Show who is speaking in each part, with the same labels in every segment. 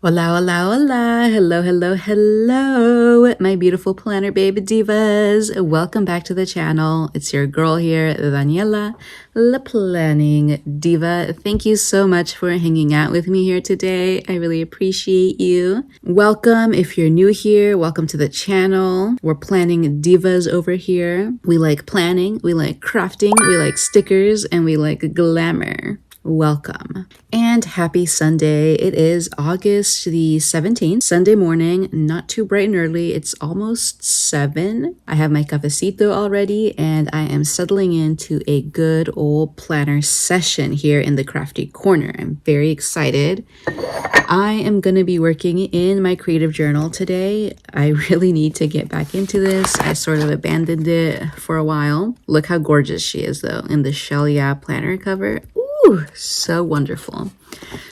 Speaker 1: Hola, hola, hola. Hello, hello, hello, my beautiful planner baby divas. Welcome back to the channel. It's your girl here, Daniela, the planning diva. Thank you so much for hanging out with me here today. I really appreciate you. Welcome if you're new here. Welcome to the channel. We're planning divas over here. We like planning, we like crafting, we like stickers, and we like glamour. Welcome and happy Sunday. It is August the 17th, Sunday morning, not too bright and early. It's almost 7. I have my cafecito already and I am settling into a good old planner session here in the crafty corner. I'm very excited. I am going to be working in my creative journal today. I really need to get back into this. I sort of abandoned it for a while. Look how gorgeous she is though in the Shell Yeah planner cover. Ooh, so wonderful.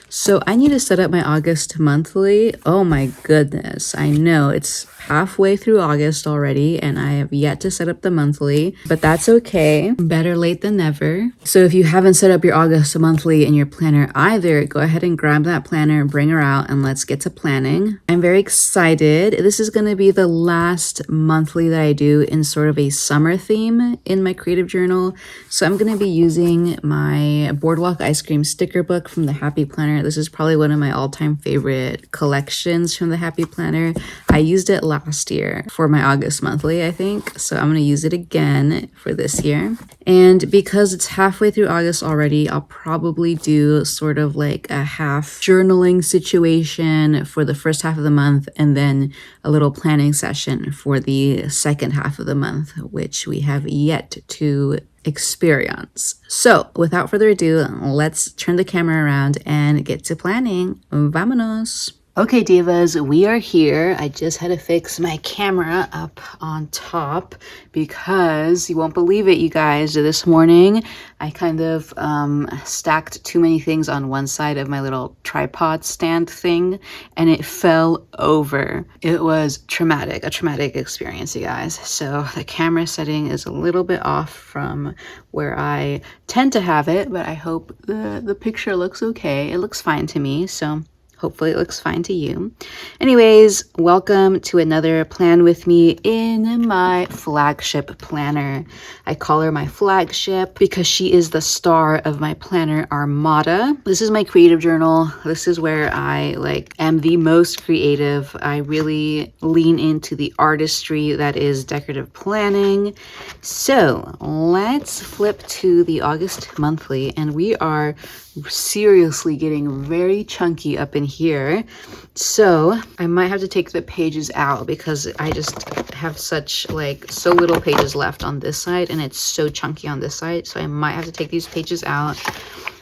Speaker 1: So I need to set up my August monthly. Oh my goodness. I know it's halfway through August already and I have yet to set up the monthly, but that's okay. Better late than never. So if you haven't set up your August monthly in your planner either, go ahead and grab that planner, bring her out, and let's get to planning. I'm very excited. This is going to be the last monthly that I do in sort of a summer theme in my creative journal. So I'm going to be using my Boardwalk Ice Cream sticker book from the Happy Planner. This is probably one of my all-time favorite collections from the Happy Planner. I used it last year for my August monthly, I think. So I'm going to use it again for this year. And because it's halfway through August already, I'll probably do sort of like a half journaling situation for the first half of the month and then a little planning session for the second half of the month, which we have yet to experience. So without further ado, let's turn the camera around and get to planning. Vámonos. Okay, divas, we are here. I just had to fix my camera up on top because you won't believe it, you guys. This morning, I kind of stacked too many things on one side of my little tripod stand thing, and it fell over. It was a traumatic experience, you guys. So the camera setting is a little bit off from where I tend to have it, but I hope the picture looks okay. It looks fine to me, so hopefully it looks fine to you. Anyways, welcome to another plan with me in my flagship planner. I call her my flagship because she is the star of my planner armada. This is my creative journal. This is where I am the most creative. I really lean into the artistry that is decorative planning. So let's flip to the August monthly, and we are seriously getting very chunky up in here. So I might have to take the pages out because I just have such so little pages left on this side and it's so chunky on this side. So I might have to take these pages out.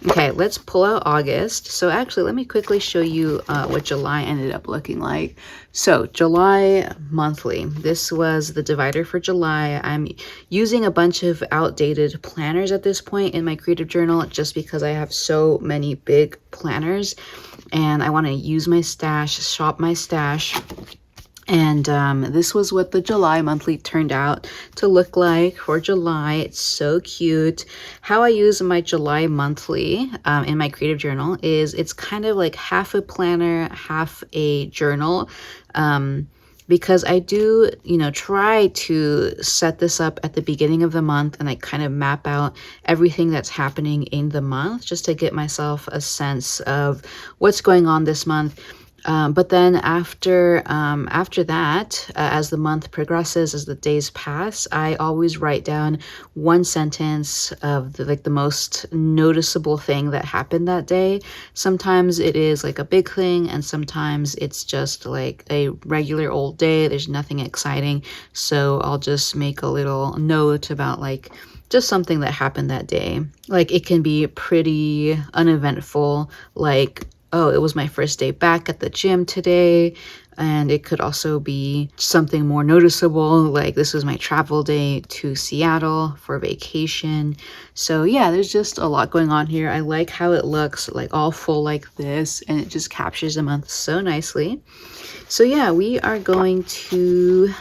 Speaker 1: Okay, let's pull out August. So actually, let me quickly show you what July ended up looking like. So July monthly, this was the divider for July. I'm using a bunch of outdated planners at this point in my creative journal just because I have so many big planners and I want to use my stash, shop my stash. And this was what the July monthly turned out to look like for July. It's so cute. How I use my July monthly in my creative journal is it's kind of like half a planner, half a journal. Because I do, try to set this up at the beginning of the month and I kind of map out everything that's happening in the month just to get myself a sense of what's going on this month. But then after that, as the month progresses, as the days pass, I always write down one sentence of the most noticeable thing that happened that day. Sometimes it is like a big thing, and sometimes it's just like a regular old day. There's nothing exciting. So I'll just make a little note about just something that happened that day. It can be pretty uneventful, oh, it was my first day back at the gym today. And it could also be something more noticeable, this was my travel day to Seattle for vacation. So yeah, there's just a lot going on here. I like how it looks all full like this, and it just captures the month so nicely. So yeah, we are going to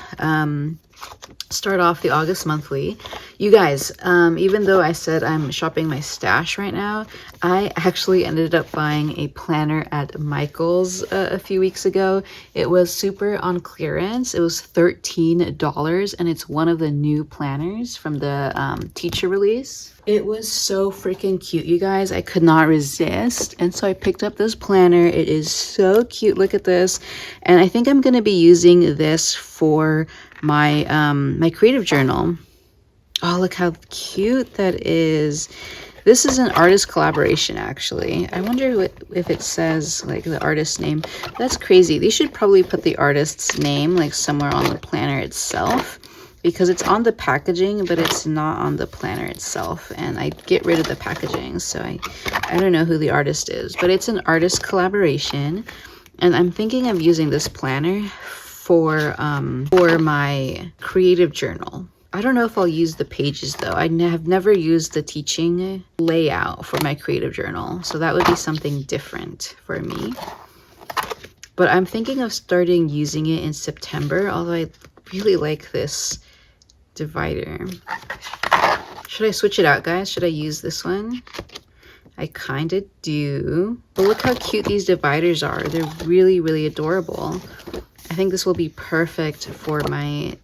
Speaker 1: start off the August monthly. You guys, even though I said I'm shopping my stash right now, I actually ended up buying a planner at Michael's a few weeks ago. It was super on clearance. It was $13, and it's one of the new planners from the teacher release. It was so freaking cute, you guys. I could not resist, and so I picked up this planner. It is so cute. Look at this. And I think I'm going to be using this for my my creative journal. Oh, look how cute that is. This is an artist collaboration, actually. I wonder if it says like the artist's name. That's crazy. They should probably put the artist's name like somewhere on the planner itself, because it's on the packaging, but it's not on the planner itself. And I get rid of the packaging, so I don't know who the artist is, but it's an artist collaboration. And I'm thinking of using this planner for my creative journal. I don't know if I'll use the pages though. I have never used the teaching layout for my creative journal, so that would be something different for me. But I'm thinking of starting using it in September, although I really like this divider. Should I switch it out, guys? Should I use this one? I kind of do. But look how cute these dividers are. They're really, really adorable. I think this will be perfect for my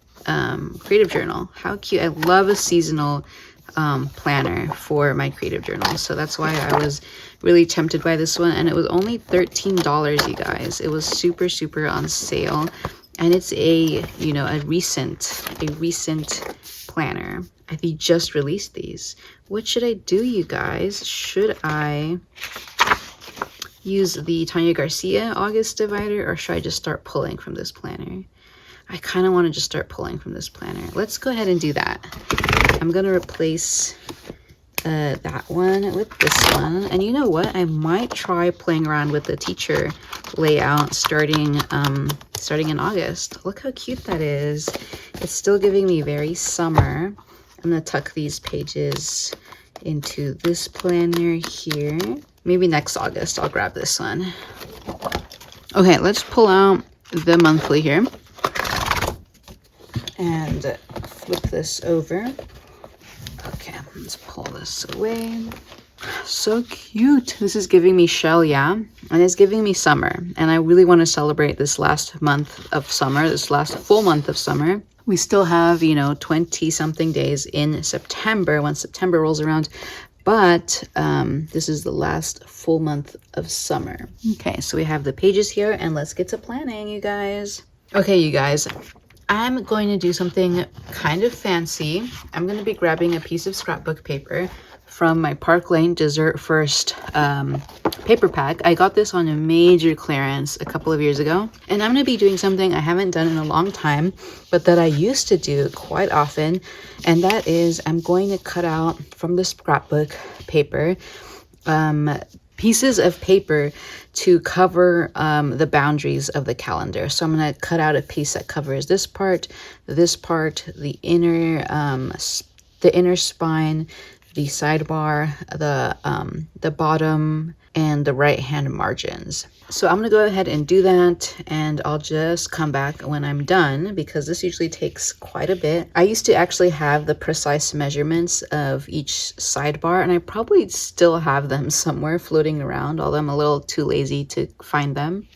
Speaker 1: creative journal. How cute. I love a seasonal planner for my creative journal. So that's why I was really tempted by this one. And it was only $13, you guys. It was super, super on sale. And it's a, you know, a recent planner. I think just released these. What should I do, you guys? Should I use the Tanya Garcia August divider, or should I just start pulling from this planner? I kind of want to just start pulling from this planner. Let's go ahead and do that. I'm going to replace that one with this one. And you know what? I might try playing around with the teacher layout starting in August. Look how cute that is. It's still giving me very summer. I'm going to tuck these pages into this planner here. Maybe next August I'll grab this one. Okay, let's pull out the monthly here and flip this over. Okay, let's pull this away. So cute. This is giving me shell, yeah, and it's giving me summer, and I really want to celebrate this last month of summer, this last full month of summer. We still have, you know, 20 something days in September when September rolls around, but this is the last full month of summer. Okay, so we have the pages here, and let's get to planning, you guys. Okay, you guys, I'm going to do something kind of fancy. I'm going to be grabbing a piece of scrapbook paper from my Park Lane Dessert First paper pack. I got this on a major clearance a couple of years ago, and I'm going to be doing something I haven't done in a long time, but that I used to do quite often, and that is I'm going to cut out from the scrapbook paper pieces of paper to cover the boundaries of the calendar. So I'm going to cut out a piece that covers this part, the inner spine, the sidebar, the bottom, and the right hand margins. So I'm gonna go ahead and do that, and I'll just come back when I'm done, because this usually takes quite a bit. I used to actually have the precise measurements of each sidebar, and I probably still have them somewhere floating around, although I'm a little too lazy to find them.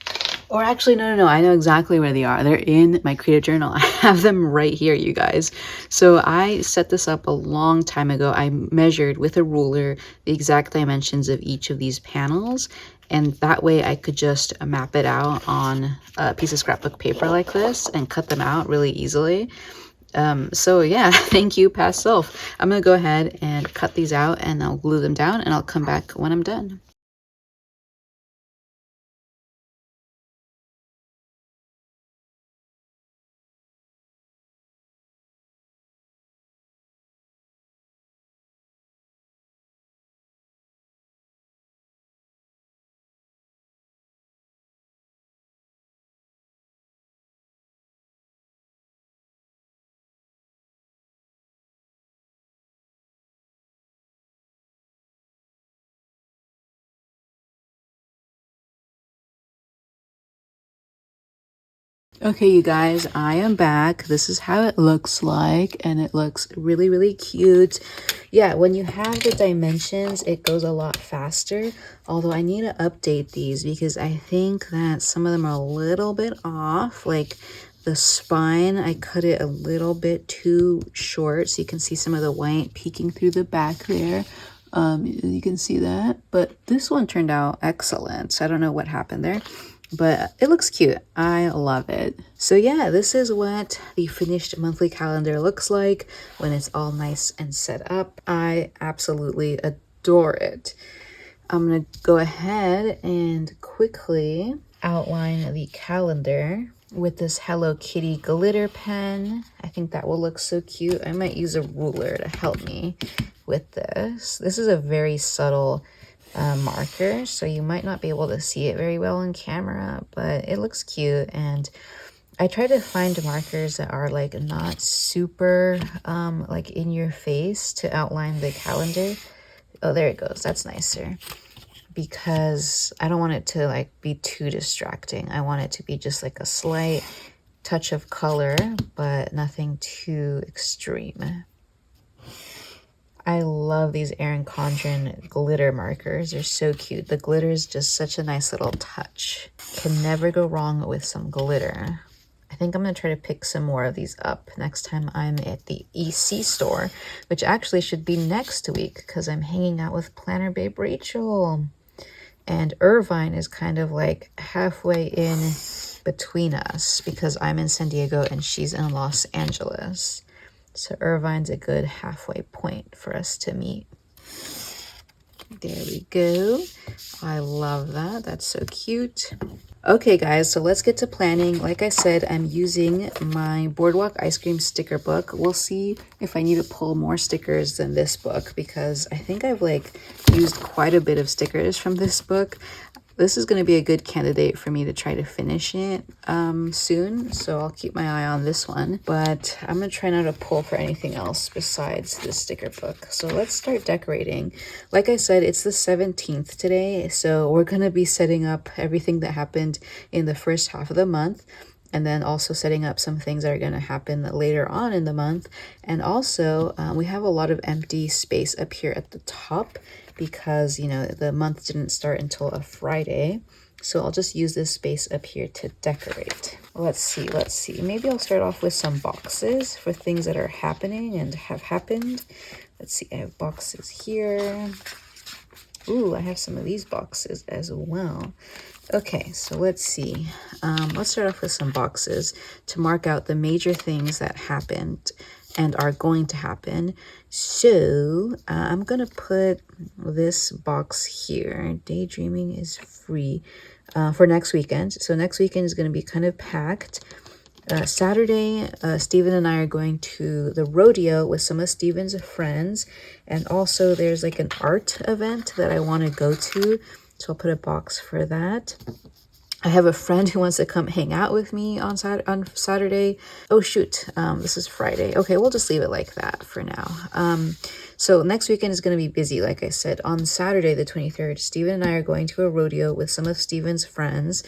Speaker 1: Or actually, no, I know exactly where they are. They're in my creative journal. I have them right here, you guys. So I set this up a long time ago. I measured with a ruler the exact dimensions of each of these panels, and that way I could just map it out on a piece of scrapbook paper like this and cut them out really easily. So yeah, thank you, past self. I'm gonna go ahead and cut these out, and I'll glue them down, and I'll come back when I'm done. Okay, you guys, I am back. This is how it looks like, and it looks really, really cute. Yeah, when you have the dimensions, it goes a lot faster, although I need to update these because I think that some of them are a little bit off. Like the spine, I cut it a little bit too short, so you can see some of the white peeking through the back there. You can see that, but this one turned out excellent, so I don't know what happened there, but it looks cute. I love it. So yeah, this is what the finished monthly calendar looks like when it's all nice and set up. I absolutely adore it. I'm gonna go ahead and quickly outline the calendar with this Hello Kitty glitter pen. I think that will look so cute. I might use a ruler to help me with this. This is a very subtle marker, so you might not be able to see it very well on camera, but it looks cute. And I try to find markers that are like not super like in your face to outline the calendar. Oh, there it goes. That's nicer, because I don't want it to like be too distracting. I want it to be just like a slight touch of color, but nothing too extreme. I love these Erin Condren glitter markers. They're so cute. The glitter is just such a nice little touch. Can never go wrong with some glitter. I think I'm going to try to pick some more of these up next time I'm at the EC store, which actually should be next week because I'm hanging out with Planner Babe Rachel. And Irvine is kind of like halfway in between us because I'm in San Diego and she's in Los Angeles. So Irvine's a good halfway point for us to meet. There we go. I love that. That's so cute. Okay, guys, so let's get to planning. Like I said, I'm using my Boardwalk Ice Cream sticker book. We'll see if I need to pull more stickers than this book because I think I've like used quite a bit of stickers from this book. This is going to be a good candidate for me to try to finish it soon, so I'll keep my eye on this one. But I'm going to try not to pull for anything else besides this sticker book. So let's start decorating. Like I said, it's the 17th today, so we're going to be setting up everything that happened in the first half of the month, and then also setting up some things that are going to happen later on in the month. And also, we have a lot of empty space up here at the top because, you know, the month didn't start until a Friday. So I'll just use this space up here to decorate. Let's see. Maybe I'll start off with some boxes for things that are happening and have happened. Let's see, I have boxes here. Ooh, I have some of these boxes as well. Okay, so let's see. Let's start off with some boxes to mark out the major things that happened and are going to happen. So I'm going to put this box here. Daydreaming is free for next weekend. So next weekend is going to be kind of packed. Saturday, Steven and I are going to the rodeo with some of Steven's friends. And also there's like an art event that I want to go to. So I'll put a box for that. I have a friend who wants to come hang out with me on Saturday. Oh, shoot. This is Friday. Okay, we'll just leave it like that for now. So next weekend is going to be busy, like I said. On Saturday, the 23rd, Steven and I are going to a rodeo with some of Steven's friends.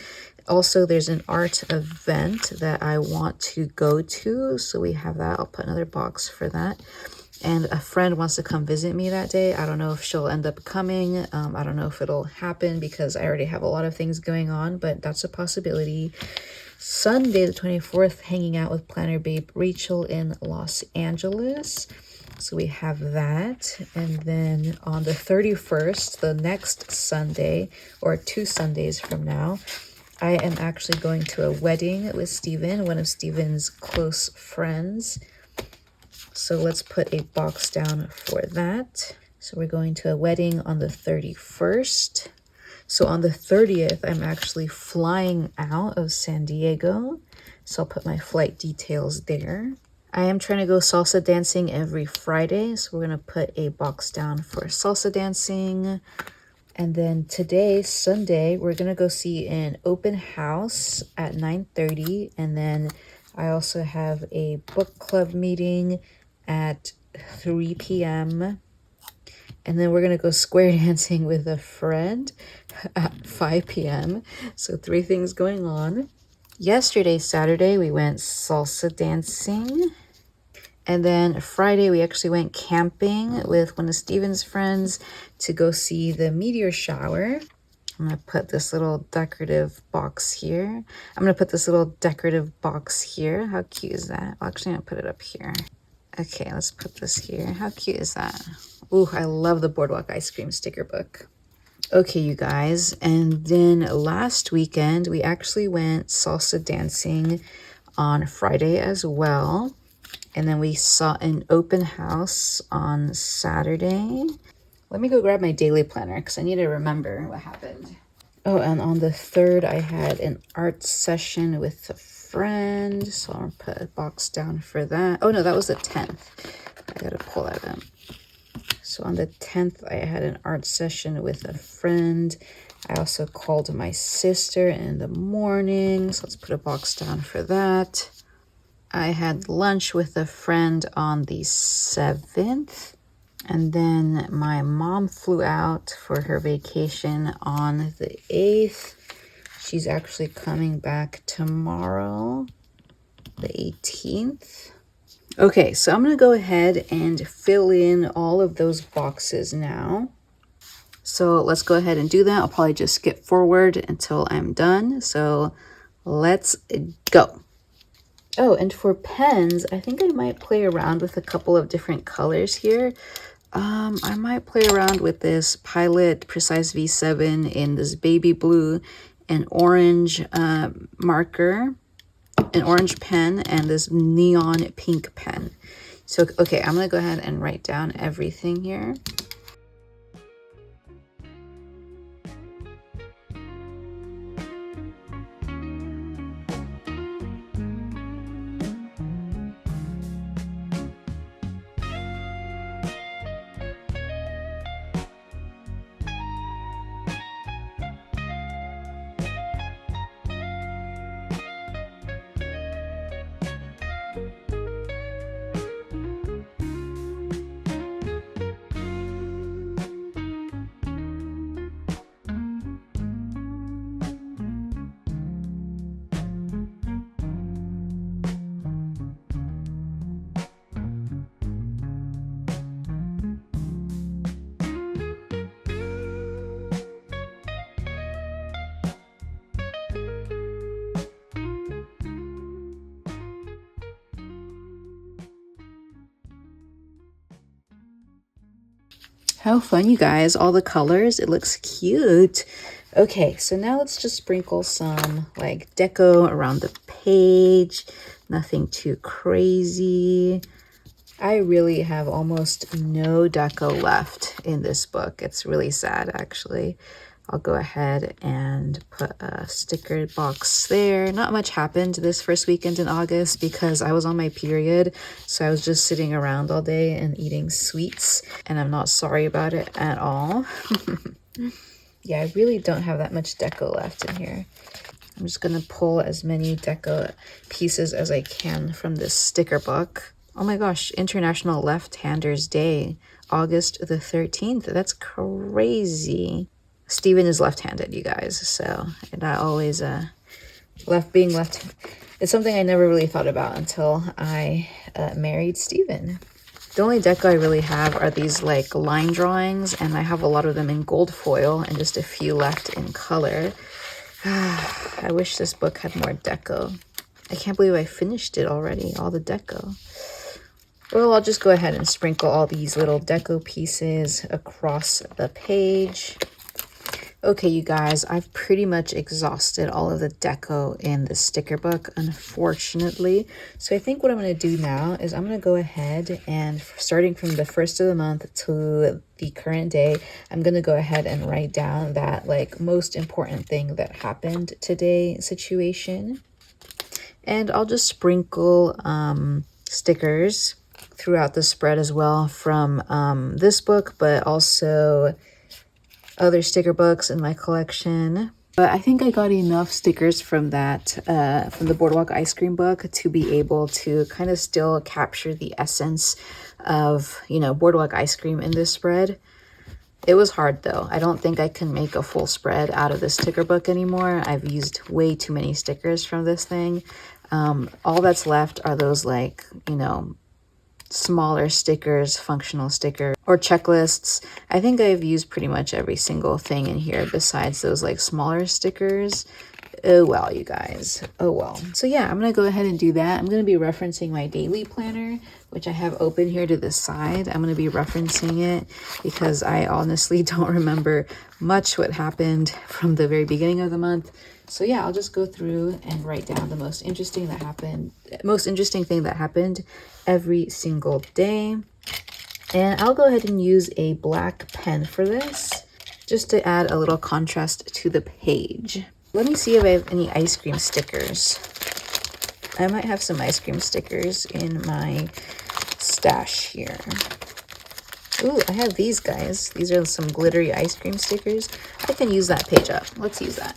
Speaker 1: Also, there's an art event that I want to go to. So we have that. I'll put another box for that. And a friend wants to come visit me that day. I don't know if she'll end up coming. I don't know if it'll happen because I already have a lot of things going on, but that's a possibility. Sunday, the 24th, hanging out with Planner Babe Rachel in Los Angeles. So we have that. And then on the 31st, the next Sunday, or 2 Sundays from now, I am actually going to a wedding with Steven, one of Steven's close friends. So let's put a box down for that. So we're going to a wedding on the 31st. So on the 30th, I'm actually flying out of San Diego. So I'll put my flight details there. I am trying to go salsa dancing every Friday. So we're going to put a box down for salsa dancing. And then today, Sunday, we're going to go see an open house at 9:30. And then I also have a book club meeting at 3 p.m. And then we're going to go square dancing with a friend at 5 p.m. So 3 things going on. Yesterday, Saturday, we went salsa dancing. And then Friday, we actually went camping with one of Steven's friends to go see the meteor shower. I'm going to put this little decorative box here. I'm going to put this little decorative box here. How cute is that? Well, actually, I'm going to put it up here. Okay, let's put this here. How cute is that? Ooh, I love the Boardwalk Ice Cream sticker book. Okay, you guys. And then last weekend, we actually went salsa dancing on Friday as well. And then we saw an open house on Saturday. Let me go grab my daily planner because I need to remember what happened. Oh, and on the 3rd, I had an art session with a friend. So I'm going to put a box down for that. Oh, no, that was the 10th. I got to pull that up. So on the 10th, I had an art session with a friend. I also called my sister in the morning. So let's put a box down for that. I had lunch with a friend on the 7th. And then my mom flew out for her vacation on the 8th. She's actually coming back tomorrow, the 18th. Okay, so I'm going to go ahead and fill in all of those boxes now. So let's go ahead and do that. I'll probably just skip forward until I'm done. So let's go. Oh, and for pens, I think I might play around with a couple of different colors here. I might play around with this Pilot Precise V7 in this baby blue, an orange marker, an orange pen, and this neon pink pen. So, okay, I'm going to go ahead and write down everything here. How fun, you guys. All the colors. It looks cute. Okay, so now let's just sprinkle some like deco around the page. Nothing too crazy. I really have almost no deco left in this book. It's really sad, actually. I'll go ahead and put a sticker box there. Not much happened this first weekend in August because I was on my period. So I was just sitting around all day and eating sweets. And I'm not sorry about it at all. Yeah, I really don't have that much deco left in here. I'm just going to pull as many deco pieces as I can from this sticker book. Oh my gosh, International Left-Handers Day, August the 13th. That's crazy. Steven is left-handed, you guys, so that always being left, it's something I never really thought about until I married Steven. The only deco I really have are these like line drawings, and I have a lot of them in gold foil and just a few left in color. I wish this book had more deco. I can't believe I finished it already, all the deco. Well, I'll just go ahead and sprinkle all these little deco pieces across the page. Okay, you guys, I've pretty much exhausted all of the deco in the sticker book, unfortunately. So I think what I'm going to do now is I'm going to go ahead and starting from the 1st of the month to the current day, I'm going to go ahead and write down that like most important thing that happened today situation. And I'll just sprinkle stickers throughout the spread as well from this book, but also other sticker books in my collection. But I think I got enough stickers from that, from the Boardwalk Ice Cream book to be able to kind of still capture the essence of, you know, Boardwalk Ice Cream in this spread. It was hard though. I don't think I can make a full spread out of this sticker book anymore. I've used way too many stickers from this thing. All that's left are those, like, you know, smaller stickers, functional sticker, or checklists. I think I've used pretty much every single thing in here besides those like smaller stickers. Oh well, you guys, oh well. So yeah, I'm gonna go ahead and do that. I'm gonna be referencing my daily planner, which I have open here to the side. I'm gonna be referencing it because I honestly don't remember much what happened from the very beginning of the month. So yeah, I'll just go through and write down the most interesting thing that happened every single day. And I'll go ahead and use a black pen for this, just to add a little contrast to the page. Let me see if I have any ice cream stickers. I might have some ice cream stickers in my stash here. Ooh, I have these guys. These are some glittery ice cream stickers. I can use that page up. Let's use that.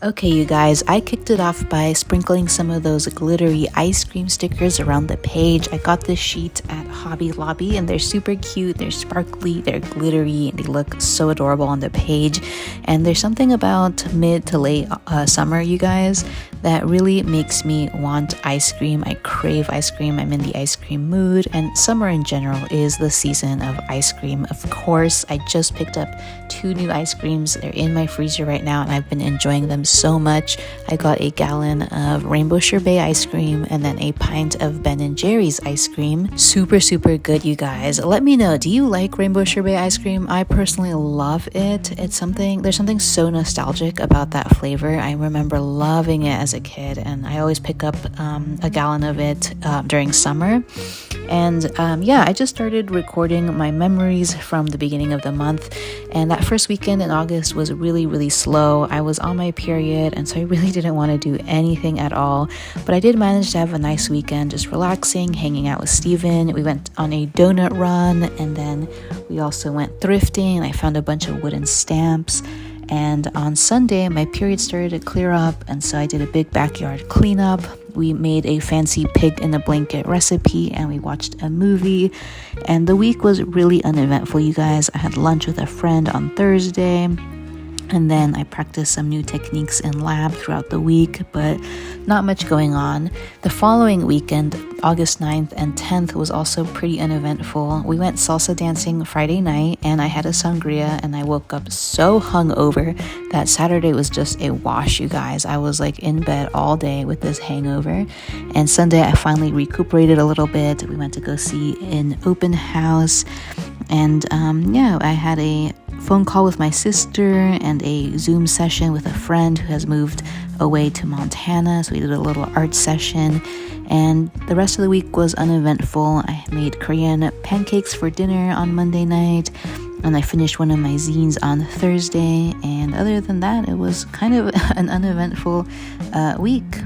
Speaker 1: Okay, you guys, I kicked it off by sprinkling some of those glittery ice cream stickers around the page. I got this sheet at Hobby Lobby and they're super cute, they're sparkly, they're glittery, they look so adorable on the page. And there's something about mid to late summer, you guys, that really makes me want ice cream. I crave ice cream, I'm in the ice cream mood, and summer in general is the season of ice cream. Of course, I just picked up 2 new ice creams. They're in my freezer right now and I've been enjoying them so much. I got a gallon of rainbow sherbet ice cream and then a pint of Ben & Jerry's ice cream. Super good, you guys. Let me know, do you like rainbow sherbet ice cream? I personally love it. There's something so nostalgic about that flavor. I remember loving it as a kid and I always pick up a gallon of it during summer. And yeah, I just started recording my memories from the beginning of the month, and that first weekend in August was really slow. I was on my period and so I really didn't want to do anything at all, but I did manage to have a nice weekend, just relaxing, hanging out with Steven. We went on a donut run and then we also went thrifting and I found a bunch of wooden stamps. And on Sunday, my period started to clear up, and so I did a big backyard cleanup. We made a fancy pig in a blanket recipe, and we watched a movie. And the week was really uneventful, you guys. I had lunch with a friend on Thursday, and then I practiced some new techniques in lab throughout the week, but not much going on. The following weekend, August 9th and 10th, was also pretty uneventful. We went salsa dancing Friday night and I had a sangria and I woke up so hungover that Saturday was just a wash, you guys. I was like in bed all day with this hangover. And Sunday I finally recuperated a little bit. We went to go see an open house and yeah, I had a phone call with my sister and a Zoom session with a friend who has moved away to Montana. So we did a little art session and the rest of the week was uneventful. I made Korean pancakes for dinner on Monday night and I finished one of my zines on Thursday, and other than that it was kind of an uneventful week.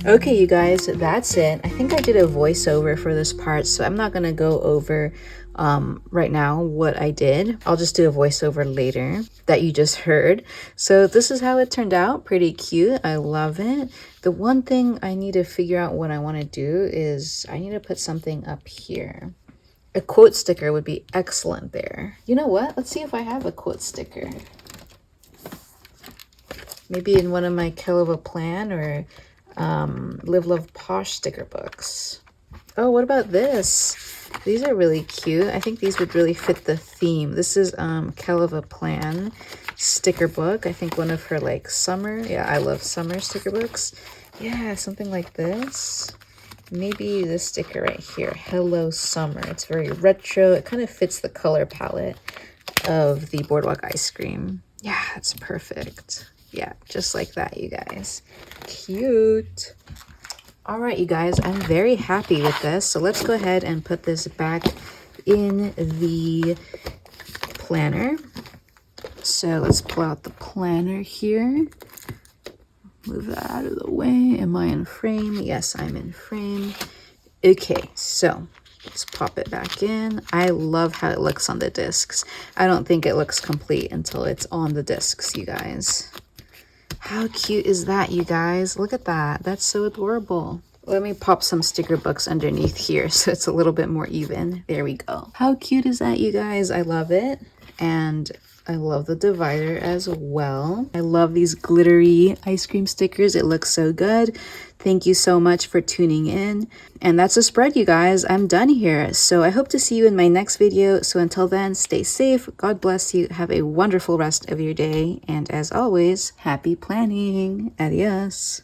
Speaker 1: Okay, you guys, that's it. I think I did a voiceover for this part, so I'm not gonna go over right now what I did. I'll just do a voiceover later that you just heard. So this is how it turned out. Pretty cute. I love it. The one thing I need to figure out what I want to do is I need to put something up here. A quote sticker would be excellent there. You know what? Let's see if I have a quote sticker. Maybe in one of my Kill of a Plan or Live Love Posh sticker books. Oh, what about this? These are really cute. I think these would really fit the theme. This is Kill of a Plan sticker book. I think one of her like summer. Yeah, I love summer sticker books. Yeah, something like this. Maybe this sticker right here, Hello Summer. It's very retro. It kind of fits the color palette of the Boardwalk ice cream. Yeah, it's perfect. Yeah, just like that, you guys. Cute. All right, you guys, I'm very happy with this. So let's go ahead and put this back in the planner. So let's pull out the planner here. Move that out of the way. Am I in frame? Yes, I'm in frame. Okay, so let's pop it back in. I love how it looks on the discs. I don't think it looks complete until it's on the discs, you guys. How cute is that, you guys? Look at that. That's so adorable. Let me pop some sticker books underneath here so it's a little bit more even. There we go. How cute is that, you guys? I love it. And I love the divider as well. I love these glittery ice cream stickers. It looks so good. Thank you so much for tuning in. And that's a spread, you guys. I'm done here. So I hope to see you in my next video. So until then, stay safe. God bless you. Have a wonderful rest of your day. And as always, happy planning. Adios.